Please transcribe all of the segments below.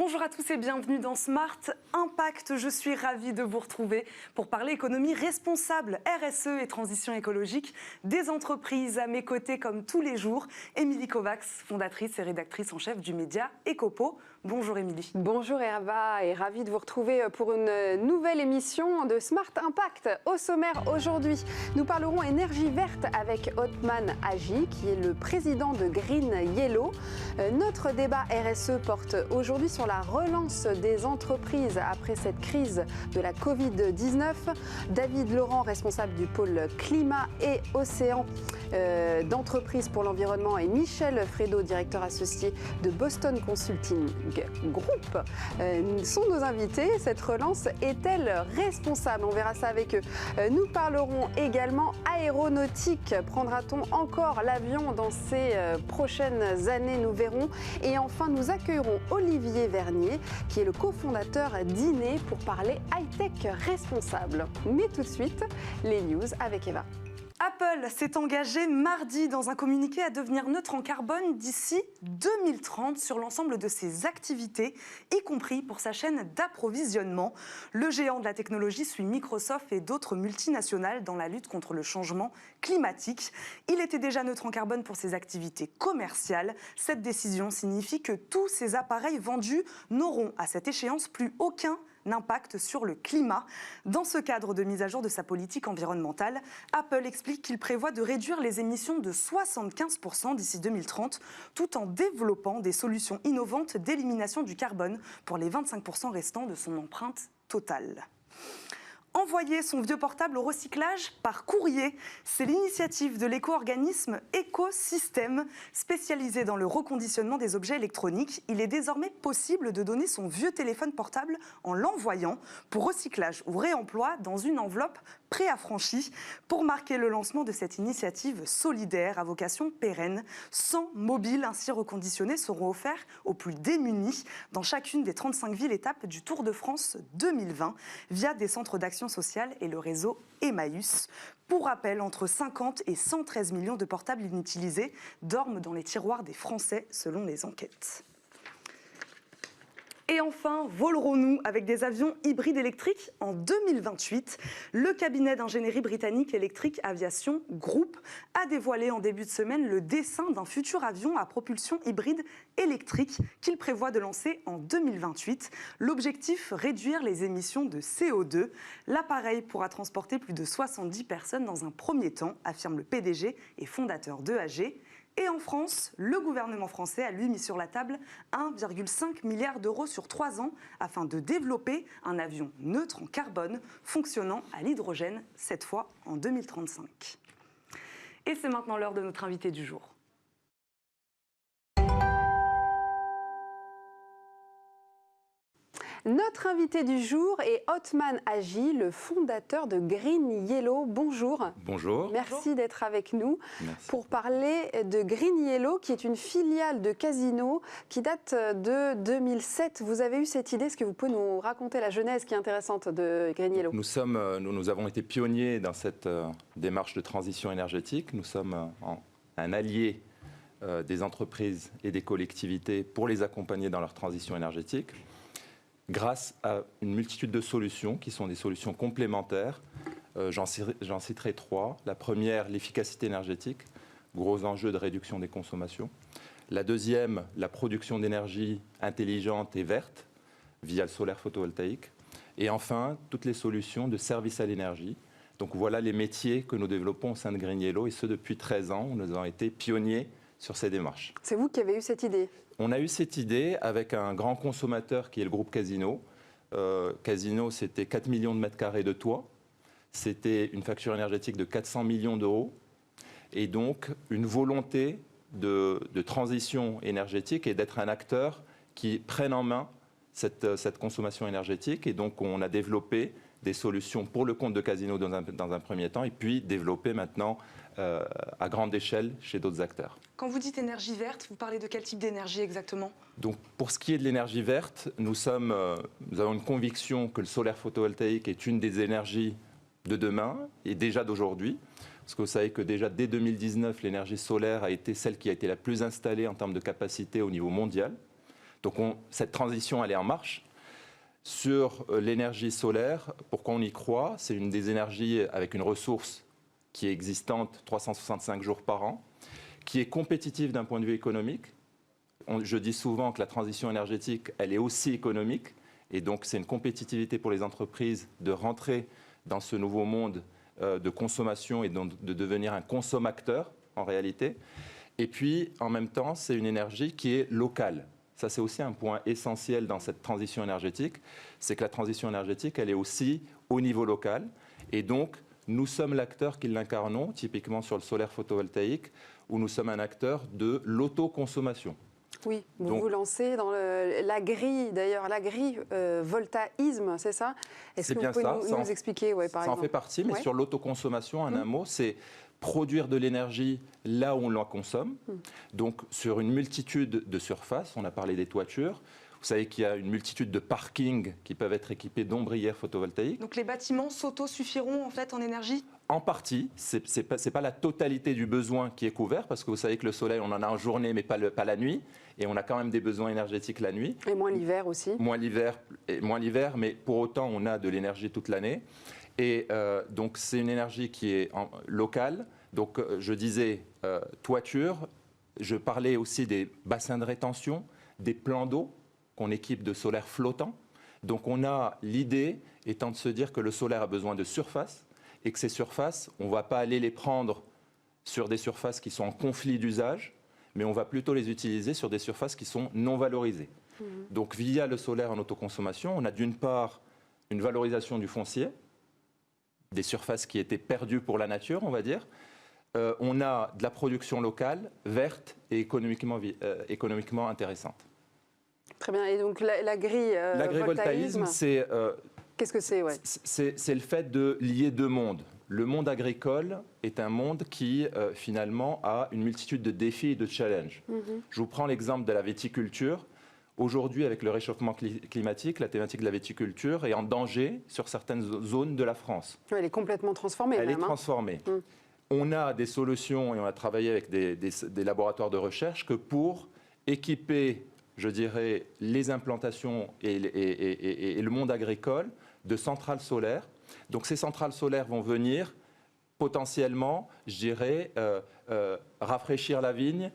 Bonjour à tous et bienvenue dans Smart Impact. Je suis ravie de vous retrouver pour parler économie responsable, RSE et transition écologique des entreprises. À mes côtés, comme tous les jours, Émilie Kovacs, fondatrice et rédactrice en chef du média Ecopo. Bonjour Émilie. Bonjour Eva et ravie de vous retrouver pour une nouvelle émission de Smart Impact. Au sommaire aujourd'hui, nous parlerons énergie verte avec Othman Haji qui est le président de Green Yellow. Notre débat RSE porte aujourd'hui sur la relance des entreprises après cette crise de la Covid-19. David Laurent, responsable du pôle climat et océan d'entreprise pour l'environnement, et Michel Fredo, directeur associé de Boston Consulting Group, sont nos invités. Cette relance est-elle responsable? On verra ça avec eux. Nous parlerons également aéronautique. Prendra-t-on encore l'avion dans ces prochaines années? Nous verrons. Et enfin, nous accueillerons Olivier Vernier, qui est le cofondateur d'Iné, pour parler high-tech responsable. Mais tout de suite, les news avec Eva. Apple s'est engagé mardi dans un communiqué à devenir neutre en carbone d'ici 2030 sur l'ensemble de ses activités, y compris pour sa chaîne d'approvisionnement. Le géant de la technologie suit Microsoft et d'autres multinationales dans la lutte contre le changement climatique. Il était déjà neutre en carbone pour ses activités commerciales. Cette décision signifie que tous ces appareils vendus n'auront à cette échéance plus aucun impact sur le climat. Dans ce cadre de mise à jour de sa politique environnementale, Apple explique qu'il prévoit de réduire les émissions de 75% d'ici 2030, tout en développant des solutions innovantes d'élimination du carbone pour les 25% restants de son empreinte totale. Envoyer son vieux portable au recyclage par courrier, c'est l'initiative de l'éco-organisme Écosystème, spécialisé dans le reconditionnement des objets électroniques. Il est désormais possible de donner son vieux téléphone portable en l'envoyant pour recyclage ou réemploi dans une enveloppe préaffranchie. Pour marquer le lancement de cette initiative solidaire à vocation pérenne, 100 mobiles ainsi reconditionnés seront offerts aux plus démunis dans chacune des 35 villes étapes du Tour de France 2020 via des centres d'action sociale et le réseau Emmaüs. Pour rappel, entre 50 et 113 millions de portables inutilisés dorment dans les tiroirs des Français selon les enquêtes. Et enfin, volerons-nous avec des avions hybrides électriques en 2028? Le cabinet d'ingénierie britannique Electric Aviation Group a dévoilé en début de semaine le dessin d'un futur avion à propulsion hybride électrique qu'il prévoit de lancer en 2028. L'objectif, réduire les émissions de CO2. L'appareil pourra transporter plus de 70 personnes dans un premier temps, affirme le PDG et fondateur d'EAG. Et en France, le gouvernement français a lui mis sur la table 1,5 milliard d'euros sur 3 ans afin de développer un avion neutre en carbone fonctionnant à l'hydrogène, cette fois en 2035. Et c'est maintenant l'heure de notre invité du jour. Notre invité du jour est Othman Haji, le fondateur de Green Yellow. Bonjour. Bonjour. Merci d'être avec nous. Merci. Pour parler de Green Yellow, qui est une filiale de Casino qui date de 2007. Vous avez eu cette idée, est-ce que vous pouvez nous raconter la genèse qui est intéressante de Green Yellow? Nous avons été pionniers dans cette démarche de transition énergétique. Nous sommes un allié des entreprises et des collectivités pour les accompagner dans leur transition énergétique, grâce à une multitude de solutions qui sont des solutions complémentaires. J'en citerai 3. La première, l'efficacité énergétique, gros enjeu de réduction des consommations. La deuxième, la production d'énergie intelligente et verte, via le solaire photovoltaïque. Et enfin, toutes les solutions de service à l'énergie. Donc voilà les métiers que nous développons au sein de Green Yellow, et ce depuis 13 ans, où nous avons été pionniers sur ces démarches. C'est vous qui avez eu cette idée? On a eu cette idée avec un grand consommateur qui est le groupe Casino. Casino, c'était 4 millions de mètres carrés de toit. C'était une facture énergétique de 400 millions d'euros. Et donc, une volonté de transition énergétique et d'être un acteur qui prenne en main cette consommation énergétique. Et donc, on a développé des solutions pour le compte de Casino dans un premier temps, et puis développé maintenant à grande échelle chez d'autres acteurs. Quand vous dites énergie verte, vous parlez de quel type d'énergie exactement? Donc, pour ce qui est de l'énergie verte, nous avons une conviction que le solaire photovoltaïque est une des énergies de demain et déjà d'aujourd'hui. Parce que vous savez que déjà dès 2019, l'énergie solaire a été celle qui a été la plus installée en termes de capacité au niveau mondial. Donc cette transition, elle est en marche. Sur l'énergie solaire, pourquoi on y croit? C'est une des énergies avec une ressource qui est existante 365 jours par an, qui est compétitive d'un point de vue économique. Je dis souvent que la transition énergétique, elle est aussi économique. Et donc, c'est une compétitivité pour les entreprises de rentrer dans ce nouveau monde de consommation et de devenir un consommateur, en réalité. Et puis, en même temps, c'est une énergie qui est locale. Ça, c'est aussi un point essentiel dans cette transition énergétique. C'est que la transition énergétique, elle est aussi au niveau local. Et donc, nous sommes l'acteur qui l'incarnons, typiquement sur le solaire photovoltaïque, où nous sommes un acteur de l'autoconsommation. Oui, vous vous lancez dans l'agri, d'ailleurs, l'agri-voltaïsme, c'est ça? Est-ce que vous pouvez nous expliquer, par exemple? Ça en fait partie, mais sur l'autoconsommation, en un mot, c'est produire de l'énergie là où on la consomme. Donc, sur une multitude de surfaces, on a parlé des toitures. Vous savez qu'il y a une multitude de parkings qui peuvent être équipés d'ombrières photovoltaïques. Donc les bâtiments s'autosuffiront en fait en énergie? En partie, ce n'est pas la totalité du besoin qui est couvert, parce que vous savez que le soleil, on en a en journée, mais pas la nuit, et on a quand même des besoins énergétiques la nuit. Et moins l'hiver aussi. Moins l'hiver, mais pour autant, on a de l'énergie toute l'année. Et donc, c'est une énergie qui est locale. Donc, je disais toiture, je parlais aussi des bassins de rétention, des plans d'eau qu'on équipe de solaire flottant. Donc, on a l'idée étant de se dire que le solaire a besoin de surface, et que ces surfaces, on ne va pas aller les prendre sur des surfaces qui sont en conflit d'usage, mais on va plutôt les utiliser sur des surfaces qui sont non valorisées. Donc via le solaire en autoconsommation, on a d'une part une valorisation du foncier, des surfaces qui étaient perdues pour la nature, on va dire. On a de la production locale, verte et économiquement intéressante. Très bien, et donc l'agrivoltaïsme, c'est... Qu'est-ce que c'est? C'est le fait de lier deux mondes. Le monde agricole est un monde qui, finalement, a une multitude de défis et de challenges. Je vous prends l'exemple de la viticulture. Aujourd'hui, avec le réchauffement climatique, la thématique de la viticulture est en danger sur certaines zones de la France. Elle est complètement transformée. Elle est transformée. On a des solutions, et on a travaillé avec des laboratoires de recherche, que pour équiper, je dirais, les implantations et le monde agricole de centrales solaires. Donc ces centrales solaires vont venir potentiellement, je dirais, rafraîchir la vigne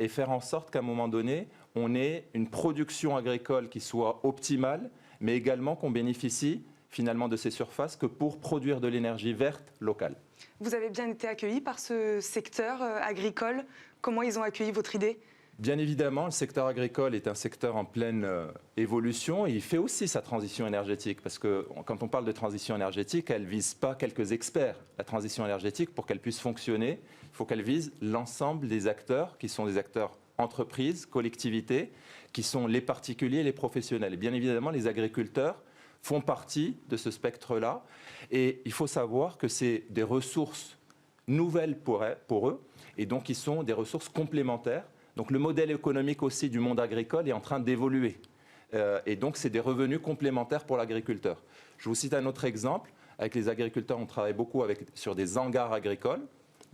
et faire en sorte qu'à un moment donné, on ait une production agricole qui soit optimale, mais également qu'on bénéficie finalement de ces surfaces que pour produire de l'énergie verte locale. Vous avez bien été accueilli par ce secteur agricole. Comment ils ont accueilli votre idée ? Bien évidemment, le secteur agricole est un secteur en pleine évolution et il fait aussi sa transition énergétique. Parce que quand on parle de transition énergétique, elle ne vise pas quelques experts. La transition énergétique, pour qu'elle puisse fonctionner, il faut qu'elle vise l'ensemble des acteurs, qui sont des acteurs entreprises, collectivités, qui sont les particuliers et les professionnels. Et bien évidemment, les agriculteurs font partie de ce spectre-là. Et il faut savoir que c'est des ressources nouvelles pour eux, et donc qui sont des ressources complémentaires. Donc le modèle économique aussi du monde agricole est en train d'évoluer. Et donc c'est des revenus complémentaires pour l'agriculteur. Je vous cite un autre exemple. Avec les agriculteurs, on travaille beaucoup sur des hangars agricoles.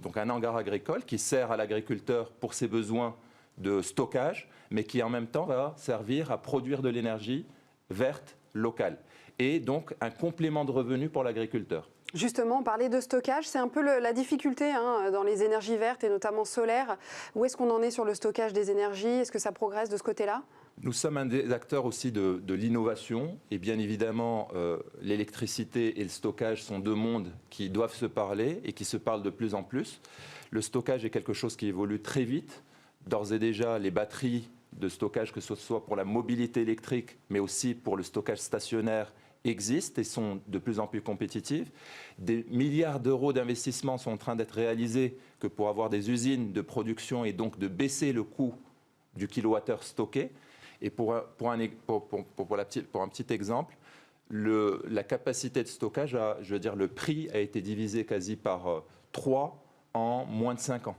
Donc un hangar agricole qui sert à l'agriculteur pour ses besoins de stockage, mais qui en même temps va servir à produire de l'énergie verte locale. Et donc un complément de revenus pour l'agriculteur. Justement, parler de stockage, c'est un peu la difficulté dans les énergies vertes et notamment solaires. Où est-ce qu'on en est sur le stockage des énergies? Est-ce que ça progresse de ce côté-là? Nous sommes un des acteurs aussi de l'innovation. Et bien évidemment, l'électricité et le stockage sont deux mondes qui doivent se parler et qui se parlent de plus en plus. Le stockage est quelque chose qui évolue très vite. D'ores et déjà, les batteries de stockage, que ce soit pour la mobilité électrique, mais aussi pour le stockage stationnaire, existent et sont de plus en plus compétitives. Des milliards d'euros d'investissements sont en train d'être réalisés que pour avoir des usines de production et donc de baisser le coût du kilowattheure stocké. Et pour un petit exemple, la capacité de stockage, je veux dire, le prix a été divisé quasi par 3 en moins de 5 ans.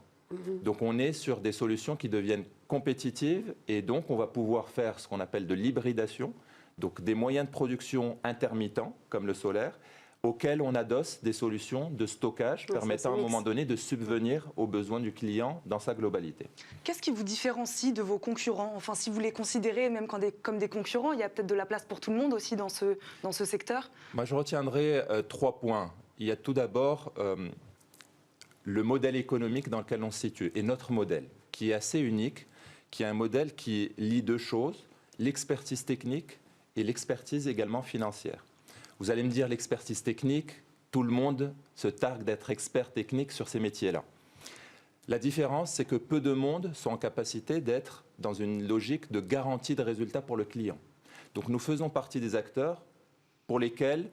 Donc on est sur des solutions qui deviennent compétitives et donc on va pouvoir faire ce qu'on appelle de l'hybridation. Donc des moyens de production intermittents, comme le solaire, auxquels on adosse des solutions de stockage permettant à un moment donné de subvenir aux besoins du client dans sa globalité. Qu'est-ce qui vous différencie de vos concurrents? Enfin, si vous les considérez même comme des concurrents, il y a peut-être de la place pour tout le monde aussi dans ce secteur. Moi, je retiendrai 3 points. Il y a tout d'abord le modèle économique dans lequel on se situe, et notre modèle, qui est assez unique, qui est un modèle qui lie 2 choses, l'expertise technique et l'expertise également financière. Vous allez me dire, l'expertise technique, tout le monde se targue d'être expert technique sur ces métiers-là. La différence, c'est que peu de monde sont en capacité d'être dans une logique de garantie de résultat pour le client. Donc nous faisons partie des acteurs pour lesquels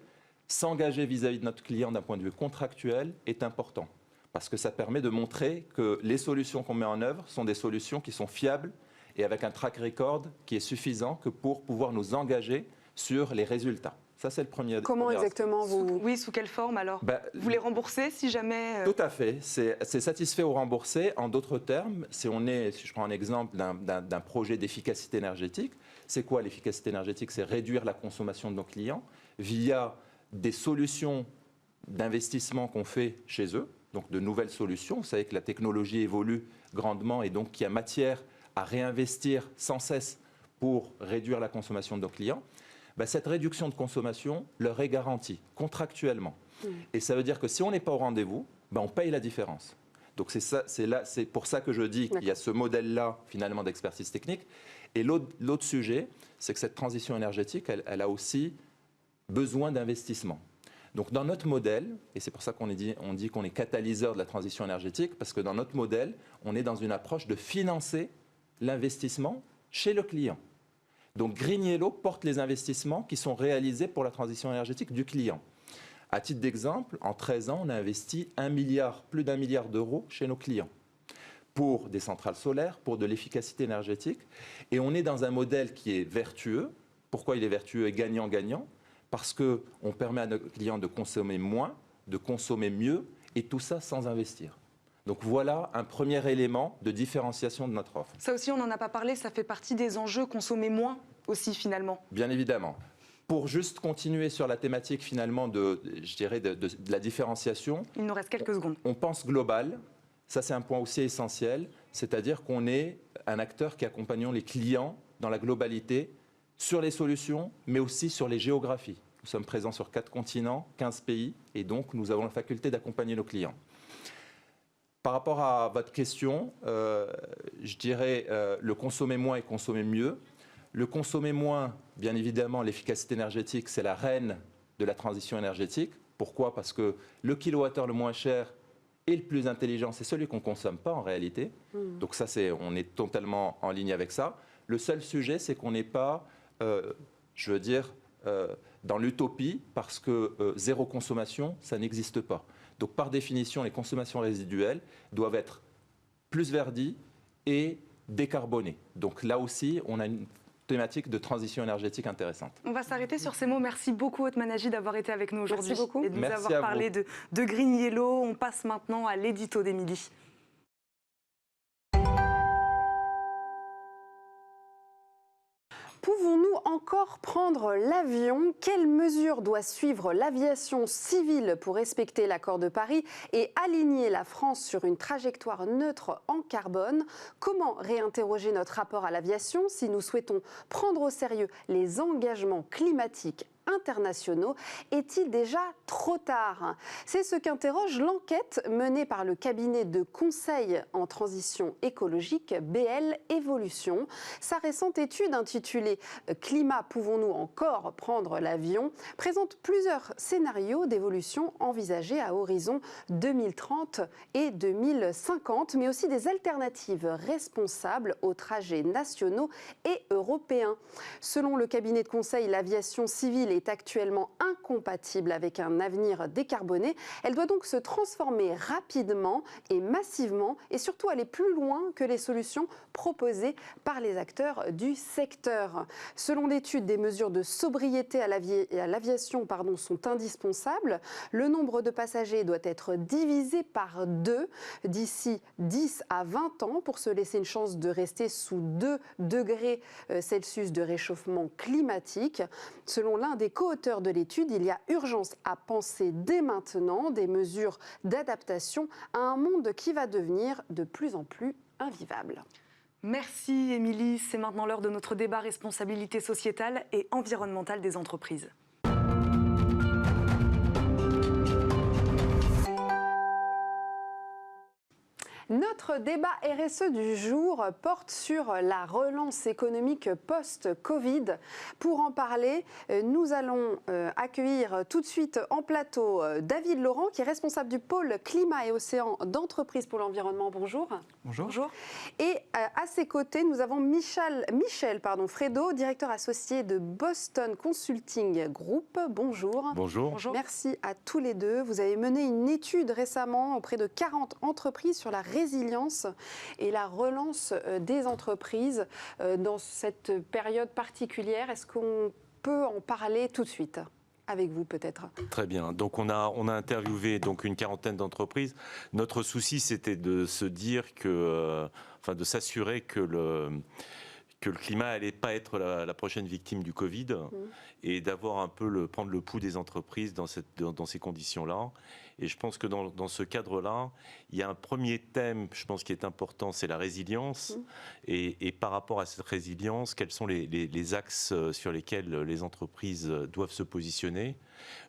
s'engager vis-à-vis de notre client d'un point de vue contractuel est important. Parce que ça permet de montrer que les solutions qu'on met en œuvre sont des solutions qui sont fiables et avec un track record qui est suffisant que pour pouvoir nous engager sur les résultats. Ça, c'est le premier. Comment exactement vous... Oui, sous quelle forme alors? Vous les remboursez si jamais Tout à fait. C'est satisfait ou remboursé. En d'autres termes, si je prends un exemple d'un projet d'efficacité énergétique, c'est quoi l'efficacité énergétique? C'est réduire la consommation de nos clients via des solutions d'investissement qu'on fait chez eux, donc de nouvelles solutions. Vous savez que la technologie évolue grandement et donc qu'il y a matière à réinvestir sans cesse pour réduire la consommation de nos clients. Cette réduction de consommation leur est garantie contractuellement. Et ça veut dire que si on n'est pas au rendez-vous, on paye la différence. Donc c'est pour ça que je dis qu'il y a ce modèle-là finalement d'expertise technique. Et l'autre sujet, c'est que cette transition énergétique, elle a aussi besoin d'investissement. Donc dans notre modèle, et c'est pour ça qu'on dit qu'on est catalyseur de la transition énergétique, parce que dans notre modèle, on est dans une approche de financer l'investissement chez le client. Donc GreenYellow porte les investissements qui sont réalisés pour la transition énergétique du client. À titre d'exemple, en 13 ans, on a investi plus d'1 milliard d'euros chez nos clients pour des centrales solaires, pour de l'efficacité énergétique. Et on est dans un modèle qui est vertueux. Pourquoi il est vertueux et gagnant-gagnant? Parce qu'on permet à nos clients de consommer moins, de consommer mieux, et tout ça sans investir. Donc voilà un premier élément de différenciation de notre offre. Ça aussi, on n'en a pas parlé, ça fait partie des enjeux, consommer moins aussi finalement. Bien évidemment. Pour juste continuer sur la thématique finalement de la différenciation. Il nous reste quelques secondes. On pense global, ça c'est un point aussi essentiel, c'est-à-dire qu'on est un acteur qui accompagne les clients dans la globalité sur les solutions, mais aussi sur les géographies. Nous sommes présents sur 4 continents, 15 pays, et donc nous avons la faculté d'accompagner nos clients. Par rapport à votre question, je dirais le consommer moins et consommer mieux. Le consommer moins, bien évidemment, l'efficacité énergétique, c'est la reine de la transition énergétique. Pourquoi? Parce que le kilowattheure le moins cher et le plus intelligent, c'est celui qu'on ne consomme pas en réalité. Donc ça, on est totalement en ligne avec ça. Le seul sujet, c'est qu'on n'est pas, dans l'utopie, parce que zéro consommation, ça n'existe pas. Donc par définition, les consommations résiduelles doivent être plus verdies et décarbonées. Donc là aussi, on a une thématique de transition énergétique intéressante. On va s'arrêter sur ces mots. Merci beaucoup Othman Haji d'avoir été avec nous aujourd'hui et de nous Merci avoir parlé de GreenYellow. On passe maintenant à l'édito d'Émilie. Pouvons-nous encore prendre l'avion? Quelles mesures doit suivre l'aviation civile pour respecter l'accord de Paris et aligner la France sur une trajectoire neutre en carbone? Comment réinterroger notre rapport à l'aviation si nous souhaitons prendre au sérieux les engagements climatiques internationaux? Est-il déjà trop tard? C'est ce qu'interroge l'enquête menée par le cabinet de conseil en transition écologique BL Evolution. Sa récente étude intitulée « Climat, pouvons-nous encore prendre l'avion ?» présente plusieurs scénarios d'évolution envisagés à horizon 2030 et 2050, mais aussi des alternatives responsables aux trajets nationaux et européens. Selon le cabinet de conseil, l'aviation civile est actuellement incompatible avec un avenir décarboné. Elle doit donc se transformer rapidement et massivement et surtout aller plus loin que les solutions proposées par les acteurs du secteur. Selon l'étude, des mesures de sobriété à l'aviation sont indispensables. Le nombre de passagers doit être divisé par 2 d'ici 10 à 20 ans pour se laisser une chance de rester sous 2 degrés Celsius de réchauffement climatique. Selon l'un des des co-auteurs de l'étude, il y a urgence à penser dès maintenant des mesures d'adaptation à un monde qui va devenir de plus en plus invivable. Merci Émilie, c'est maintenant l'heure de notre débat responsabilité sociétale et environnementale des entreprises. Notre débat RSE du jour porte sur la relance économique post-Covid. Pour en parler, nous allons accueillir tout de suite en plateau David Laurent, qui est responsable du pôle climat et océan d'Entreprise pour l'environnement. Bonjour. Bonjour. Bonjour. Et à ses côtés, nous avons Michel Fredo, directeur associé de Boston Consulting Group. Bonjour. Bonjour. Bonjour. Merci à tous les deux. Vous avez mené une étude récemment auprès de 40 entreprises sur la résilience et la relance des entreprises dans cette période particulière. Est-ce qu'on peut en parler tout de suite avec vous peut-être? Très bien. Donc on a interviewé donc une quarantaine d'entreprises. Notre souci, c'était de se dire que, de s'assurer que le climat n'allait pas être la prochaine victime du Covid et d'avoir un peu prendre le pouls des entreprises dans ces conditions-là. Et je pense que dans ce cadre-là, il y a un premier thème, je pense, qui est important, c'est la résilience. Et par rapport à cette résilience, quels sont les axes sur lesquels les entreprises doivent se positionner?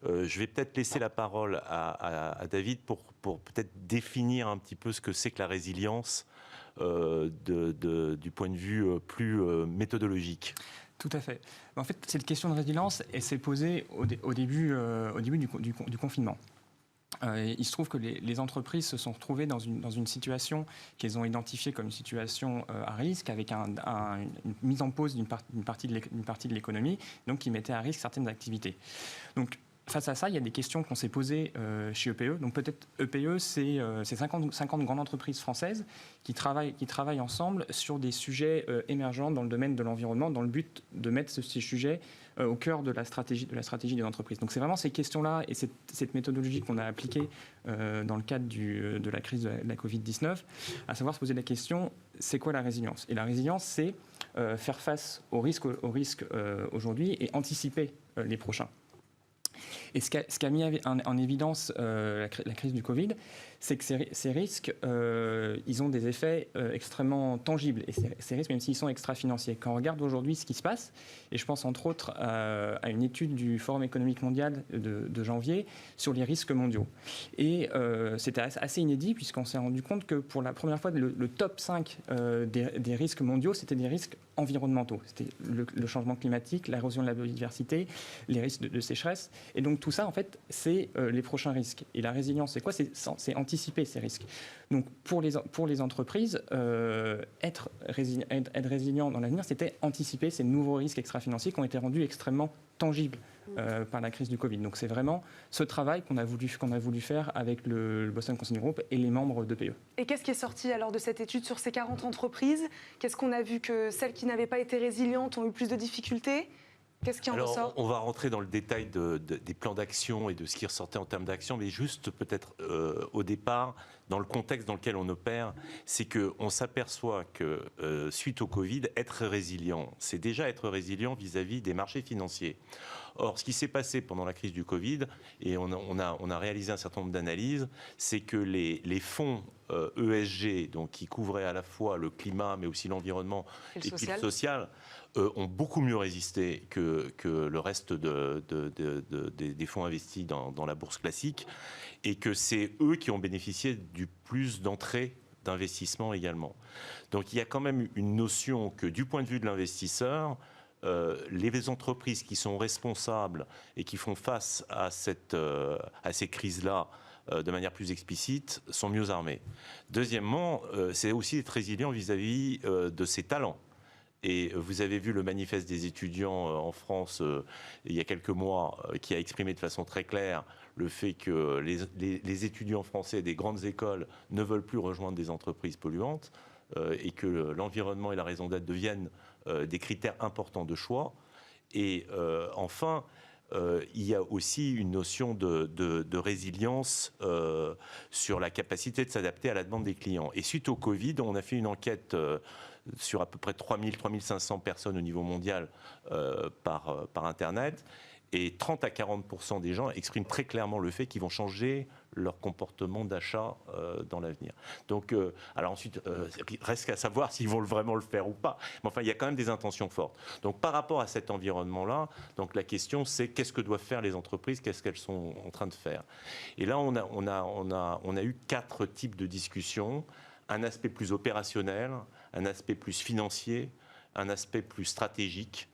Je vais peut-être laisser la parole à David pour peut-être définir un petit peu ce que c'est que la résilience du point de vue plus méthodologique. Tout à fait. En fait, cette question de résilience, elle s'est posée au début du confinement. Il se trouve que les entreprises se sont retrouvées dans une situation qu'elles ont identifiée comme une situation à risque, avec une mise en pause d'une partie de l'économie, donc qui mettait à risque certaines activités. Donc, face à ça, il y a des questions qu'on s'est posées chez EPE. Donc peut-être EPE, c'est 50 grandes entreprises françaises qui travaillent ensemble sur des sujets émergents dans le domaine de l'environnement, dans le but de mettre ces sujets au cœur de la stratégie des entreprises. Donc c'est vraiment ces questions-là et cette méthodologie qu'on a appliquée dans le cadre de la crise de la Covid-19, à savoir se poser la question, c'est quoi la résilience? Et la résilience, c'est faire face aux risques aujourd'hui et anticiper les prochains. Et ce qu'a mis en évidence la crise du Covid, c'est que ces risques, ils ont des effets extrêmement tangibles. Et ces risques, même s'ils sont extra-financiers. Quand on regarde aujourd'hui ce qui se passe, et je pense entre autres à une étude du Forum économique mondial de janvier sur les risques mondiaux. Et c'était assez inédit, puisqu'on s'est rendu compte que pour la première fois, le top 5 des risques mondiaux, c'était des risques environnementaux. C'était le changement climatique, l'érosion de la biodiversité, les risques de sécheresse. Et donc tout ça, en fait, c'est les prochains risques. Et la résilience, c'est quoi? C'est anticiper ces risques. Donc pour les entreprises, être résilient dans l'avenir, c'était anticiper ces nouveaux risques extra-financiers qui ont été rendus extrêmement tangibles par la crise du Covid. Donc c'est vraiment ce travail qu'on a voulu faire avec le Boston Consulting Group et les membres d'EPE. Et qu'est-ce qui est sorti alors de cette étude sur ces 40 entreprises? Qu'est-ce qu'on a vu? Que celles qui n'avaient pas été résilientes ont eu plus de difficultés? Qu'est-ce qui en ressort? On va rentrer dans le détail des plans d'action et de ce qui ressortait en termes d'action, mais juste peut-être au départ, dans le contexte dans lequel on opère, c'est qu'on s'aperçoit que suite au Covid, être résilient, c'est déjà être résilient vis-à-vis des marchés financiers. Or, ce qui s'est passé pendant la crise du Covid, et on a réalisé un certain nombre d'analyses, c'est que les fonds ESG, donc qui couvraient à la fois le climat, mais aussi l'environnement et puis le social, ont beaucoup mieux résisté que le reste des fonds investis dans la bourse classique, et que c'est eux qui ont bénéficié du plus d'entrées d'investissement également. Donc il y a quand même une notion que du point de vue de l'investisseur, les entreprises qui sont responsables et qui font face à ces crises-là de manière plus explicite sont mieux armées. Deuxièmement, c'est aussi être résilient vis-à-vis de ses talents. Et vous avez vu le manifeste des étudiants en France il y a quelques mois qui a exprimé de façon très claire le fait que les étudiants français des grandes écoles ne veulent plus rejoindre des entreprises polluantes et que l'environnement et la raison d'être deviennent des critères importants de choix. Et enfin, il y a aussi une notion de résilience sur la capacité de s'adapter à la demande des clients. Et suite au Covid, on a fait une enquête sur à peu près 3 500 personnes au niveau mondial par Internet. Et 30 à 40% des gens expriment très clairement le fait qu'ils vont changer leur comportement d'achat dans l'avenir. Donc, alors ensuite, reste à savoir s'ils vont vraiment le faire ou pas. Mais enfin, il y a quand même des intentions fortes. Donc, par rapport à cet environnement-là, donc la question, c'est qu'est-ce que doivent faire les entreprises, qu'est-ce qu'elles sont en train de faire. Et là, on a eu 4 types de discussions. Un aspect plus opérationnel, un aspect plus financier, un aspect plus stratégique,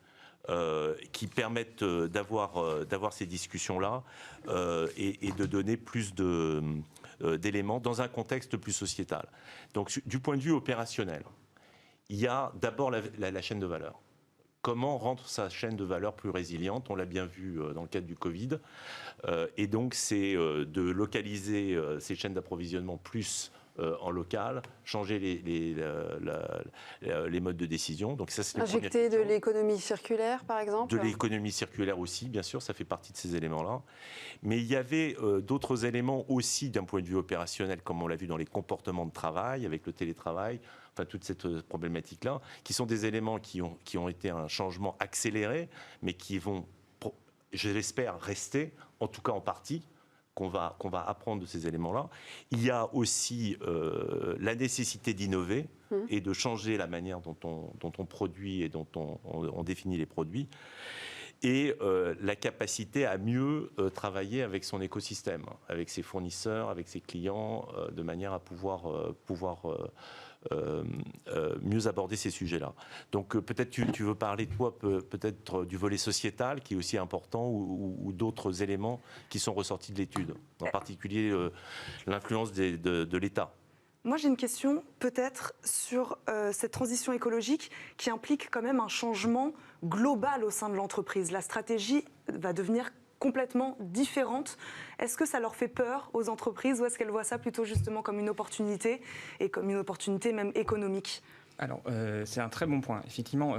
qui permettent d'avoir ces discussions-là et de donner plus d'éléments dans un contexte plus sociétal. Donc, du point de vue opérationnel, il y a d'abord la chaîne de valeur. Comment rendre sa chaîne de valeur plus résiliente? On l'a bien vu dans le cadre du Covid. Et donc, c'est de localiser ces chaînes d'approvisionnement plus en local, changer les modes de décision. Donc ça, c'est injecter de l'économie circulaire, par exemple. De l'économie circulaire aussi, bien sûr, ça fait partie de ces éléments-là. Mais il y avait d'autres éléments aussi d'un point de vue opérationnel, comme on l'a vu dans les comportements de travail, avec le télétravail, enfin toute cette problématique-là, qui sont des éléments qui ont été un changement accéléré, mais qui vont, je l'espère, rester, en tout cas en partie, qu'on va apprendre de ces éléments-là. Il y a aussi la nécessité d'innover et de changer la manière dont on produit et dont on définit les produits, et la capacité à mieux travailler avec son écosystème, avec ses fournisseurs, avec ses clients, de manière à pouvoir mieux aborder ces sujets-là. Donc peut-être tu veux parler, toi, peut-être du volet sociétal, qui est aussi important, ou d'autres éléments qui sont ressortis de l'étude, en particulier l'influence de l'État. Moi, j'ai une question peut-être sur cette transition écologique qui implique quand même un changement global au sein de l'entreprise. La stratégie va devenir complètement différente. Est-ce que ça leur fait peur aux entreprises, ou est-ce qu'elles voient ça plutôt justement comme une opportunité, et comme une opportunité même économique ? Alors, c'est un très bon point. Effectivement,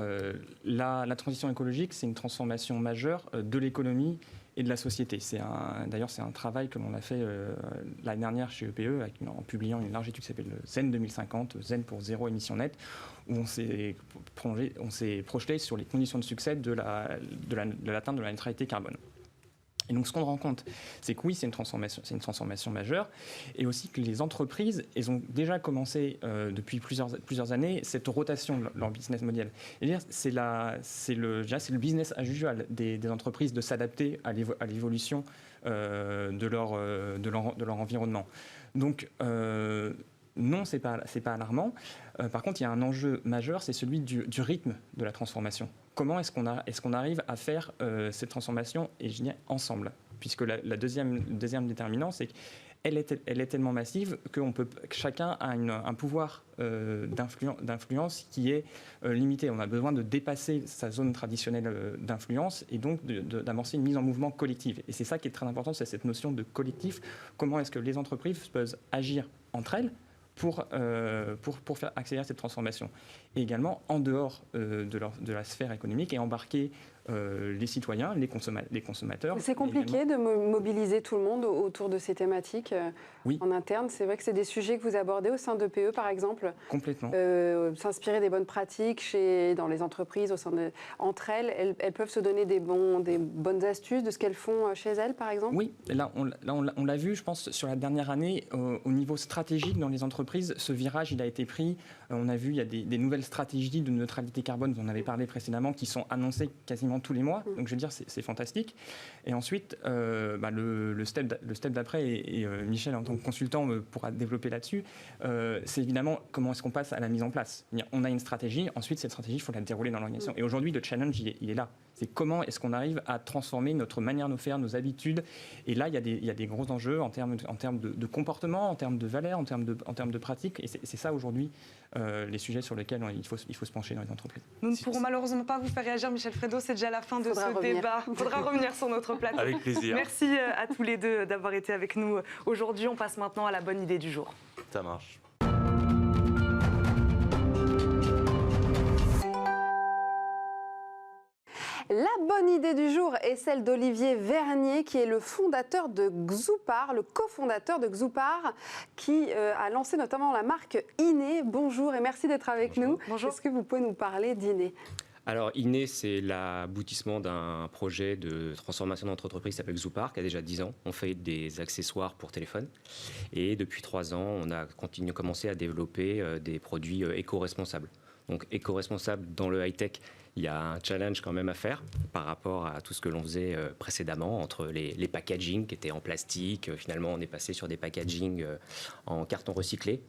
la transition écologique, c'est une transformation majeure de l'économie et de la société. D'ailleurs, c'est un travail que l'on a fait l'année dernière chez EPE, en publiant une large étude qui s'appelle Zen 2050, Zen pour zéro émission nette, où on s'est projeté sur les conditions de succès de l'atteinte de la neutralité carbone. Et donc, ce qu'on rend compte, c'est que oui, c'est une transformation majeure, et aussi que les entreprises, elles ont déjà commencé depuis plusieurs années cette rotation de leur business model. C'est le business as usual des entreprises de s'adapter à l'évolution de leur environnement. Donc, non, c'est pas alarmant. Par contre, il y a un enjeu majeur, c'est celui du rythme de la transformation. Comment est-ce qu'on arrive à faire cette transformation, et je dis ensemble, puisque la deuxième déterminant, c'est qu'elle est tellement massive que chacun a un pouvoir d'influence qui est limité. On a besoin de dépasser sa zone traditionnelle d'influence, et donc d'amorcer une mise en mouvement collective. Et c'est ça qui est très important, c'est cette notion de collectif. Comment est-ce que les entreprises peuvent agir entre elles pour faire accélérer cette transformation, et également en dehors de la sphère économique, et embarquer les citoyens, les consommateurs. C'est compliqué de mobiliser tout le monde autour de ces thématiques en interne. C'est vrai que c'est des sujets que vous abordez au sein d'EPE, par exemple. Complètement. S'inspirer des bonnes pratiques dans les entreprises, entre elles peuvent se donner des bonnes astuces de ce qu'elles font chez elles, par exemple. Oui, là on l'a vu, je pense, sur la dernière année, au niveau stratégique dans les entreprises, ce virage, il a été pris. On a vu, il y a des nouvelles stratégies de neutralité carbone, vous en avez parlé précédemment, qui sont annoncées quasiment tous les mois. Donc je veux dire, c'est fantastique. Et ensuite, le step d'après, et Michel, en tant que consultant, pourra développer là-dessus, c'est évidemment comment est-ce qu'on passe à la mise en place. On a une stratégie, ensuite cette stratégie, il faut la dérouler dans l'organisation. Et aujourd'hui, le challenge, il est là. C'est comment est-ce qu'on arrive à transformer notre manière de faire, nos habitudes. Et là, il y a des gros enjeux en termes de comportement, en termes de valeurs, en termes de pratiques. Et c'est ça aujourd'hui les sujets sur lesquels il faut se pencher dans les entreprises. Nous ne pourrons malheureusement pas vous faire réagir, Michel Frédot. C'est déjà la fin de ce débat. Il faudra revenir sur notre plateau. Avec plaisir. Merci à tous les deux d'avoir été avec nous aujourd'hui. On passe maintenant à la bonne idée du jour. Ça marche. La bonne idée du jour est celle d'Olivier Vernier, qui est le fondateur de Xoupar, le cofondateur de Xoupar, qui a lancé notamment la marque Iné. Bonjour et merci d'être avec nous. Bonjour. Est-ce que vous pouvez nous parler d'Iné ? Alors, INE, c'est l'aboutissement d'un projet de transformation de notre entreprise qui s'appelle Zoopar, qui a déjà 10 ans. On fait des accessoires pour téléphone. Et depuis 3 ans, on a commencé à développer des produits éco-responsables. Donc, éco-responsable dans le high-tech, il y a un challenge quand même à faire par rapport à tout ce que l'on faisait précédemment, entre les packaging qui étaient en plastique. Finalement, on est passé sur des packaging en carton recyclé.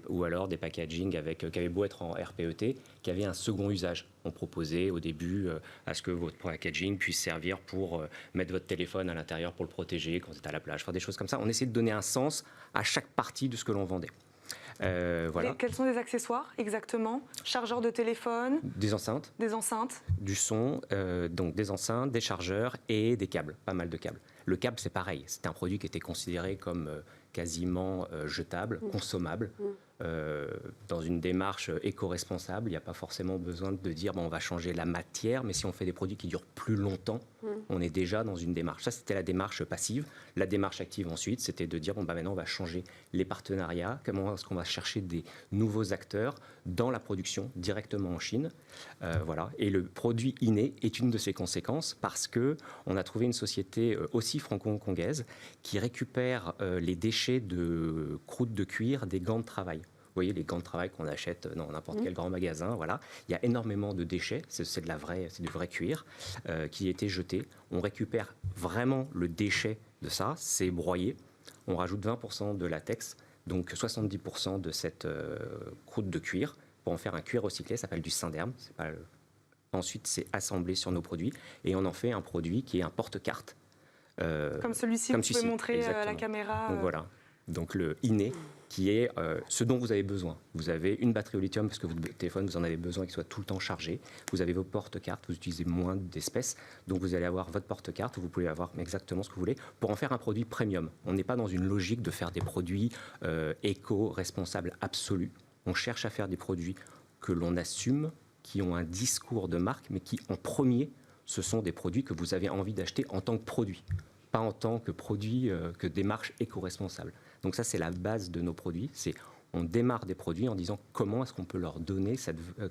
Ou alors des packaging qui avaient beau être en RPET, qui avaient un second usage. On proposait au début à ce que votre packaging puisse servir pour mettre votre téléphone à l'intérieur pour le protéger quand vous êtes à la plage, faire des choses comme ça. On essayait de donner un sens à chaque partie de ce que l'on vendait. Voilà. Quels sont les accessoires exactement? Chargeurs de téléphone? Des enceintes. Des enceintes? Du son, donc des enceintes, des chargeurs et des câbles, pas mal de câbles. Le câble, c'est pareil. C'était un produit qui était considéré comme quasiment jetable, consommable. Dans une démarche éco-responsable, il n'y a pas forcément besoin de dire on va changer la matière, mais si on fait des produits qui durent plus longtemps, on est déjà dans une démarche. Ça, c'était la démarche passive. La démarche active ensuite, c'était de dire maintenant on va changer les partenariats, comment est-ce qu'on va chercher des nouveaux acteurs dans la production directement en Chine. Voilà. Et le produit INE est une de ses conséquences parce qu'on a trouvé une société aussi franco-hongkongaise qui récupère les déchets de croûtes de cuir des gants de travail. Vous voyez les gants de travail qu'on achète dans n'importe quel grand magasin, voilà. Il y a énormément de déchets, c'est du vrai cuir qui a été jeté. On récupère vraiment le déchet de ça, c'est broyé. On rajoute 20% de latex, donc 70% de cette croûte de cuir pour en faire un cuir recyclé, ça s'appelle du Synderme. Ensuite, c'est assemblé sur nos produits et on en fait un produit qui est un porte-carte. Comme celui-ci, vous pouvez montrer à la caméra. Donc voilà, donc le INE, qui est ce dont vous avez besoin. Vous avez une batterie au lithium parce que votre téléphone, vous en avez besoin qu'il soit tout le temps chargé. Vous avez vos porte-cartes, vous utilisez moins d'espèces. Donc vous allez avoir votre porte-carte, vous pouvez avoir exactement ce que vous voulez pour en faire un produit premium. On n'est pas dans une logique de faire des produits éco-responsables absolus. On cherche à faire des produits que l'on assume, qui ont un discours de marque, mais qui, en premier, ce sont des produits que vous avez envie d'acheter en tant que produit, pas en tant que produit, que démarche éco-responsable. Donc ça, c'est la base de nos produits. On démarre des produits en disant comment est-ce qu'on peut leur donner,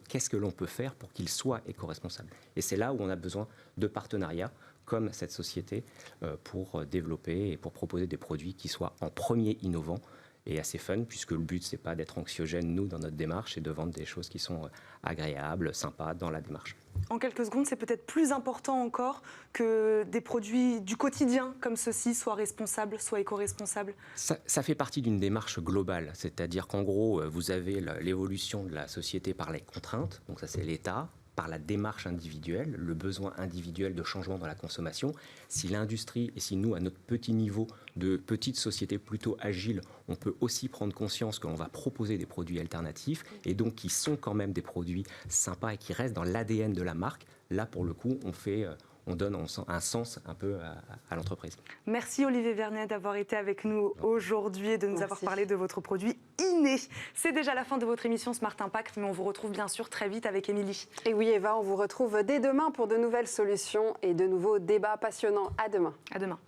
qu'est-ce que l'on peut faire pour qu'ils soient éco-responsables. Et c'est là où on a besoin de partenariats comme cette société pour développer et pour proposer des produits qui soient en premier innovants et assez fun, puisque le but, c'est pas d'être anxiogène, nous, dans notre démarche, et de vendre des choses qui sont agréables, sympas dans la démarche. En quelques secondes, c'est peut-être plus important encore que des produits du quotidien comme ceux-ci soient responsables, soient éco-responsables. Ça fait partie d'une démarche globale, c'est-à-dire qu'en gros, vous avez l'évolution de la société par les contraintes, donc ça c'est l'État, par la démarche individuelle, le besoin individuel de changement dans la consommation. Si l'industrie et si nous, à notre petit niveau de petite société plutôt agile, on peut aussi prendre conscience qu'on va proposer des produits alternatifs et donc qui sont quand même des produits sympas et qui restent dans l'ADN de la marque, là pour le coup, on donne un sens un peu à l'entreprise. Merci Olivier Vernet d'avoir été avec nous aujourd'hui et de nous avoir parlé de votre produit INE. C'est déjà la fin de votre émission Smart Impact, mais on vous retrouve bien sûr très vite avec Émilie. Et oui Eva, on vous retrouve dès demain pour de nouvelles solutions et de nouveaux débats passionnants. À demain. À demain.